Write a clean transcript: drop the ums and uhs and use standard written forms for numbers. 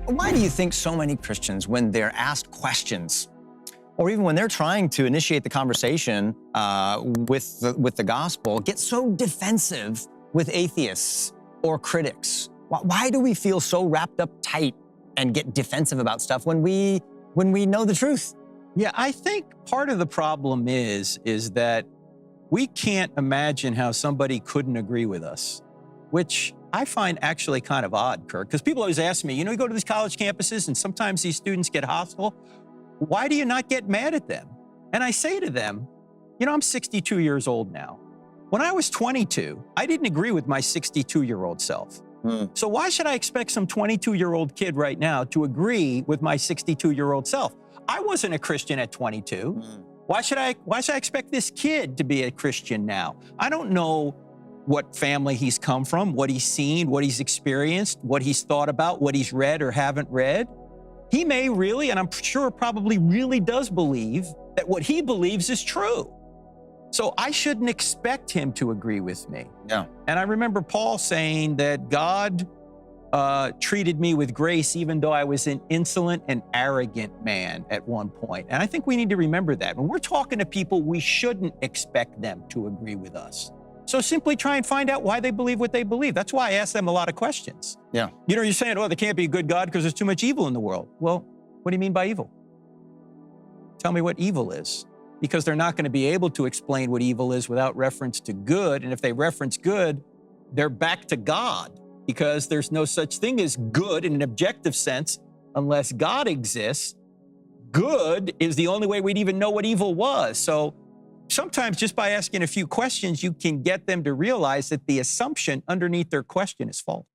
Why do you think so many Christians, when they're asked questions, or even when they're trying to initiate the conversation with the gospel, get so defensive with atheists or critics? Why do we feel so wrapped up tight and get defensive about stuff when we know the truth? Yeah, I think part of the problem is that we can't imagine how somebody couldn't agree with us, which I find actually kind of odd, Kirk, because people always ask me, you know, you go to these college campuses and sometimes these students get hostile. Why do you not get mad at them? And I say to them, you know, I'm 62 years old now. When I was 22, I didn't agree with my 62-year-old self. So why should I expect some 22-year-old kid right now to agree with my 62-year-old self? I wasn't a Christian at 22. Why should I expect this kid to be a Christian now? I don't know what family he's come from, what he's seen, what he's experienced, what he's thought about, what he's read or haven't read. He may really, and I'm sure probably really does believe that what he believes is true. So I shouldn't expect him to agree with me. Yeah. And I remember Paul saying that God treated me with grace even though I was an insolent and arrogant man at one point. And I think we need to remember that. When we're talking to people, we shouldn't expect them to agree with us. So simply try and find out why they believe what they believe. That's why I ask them a lot of questions. Yeah. You know, you're saying, oh, there can't be a good God because there's too much evil in the world. Well, what do you mean by evil? Tell me what evil is. Because they're not going to be able to explain what evil is without reference to good. And if they reference good, they're back to God, because there's no such thing as good in an objective sense unless God exists. Good is the only way we'd even know what evil was. So sometimes just by asking a few questions, you can get them to realize that the assumption underneath their question is false.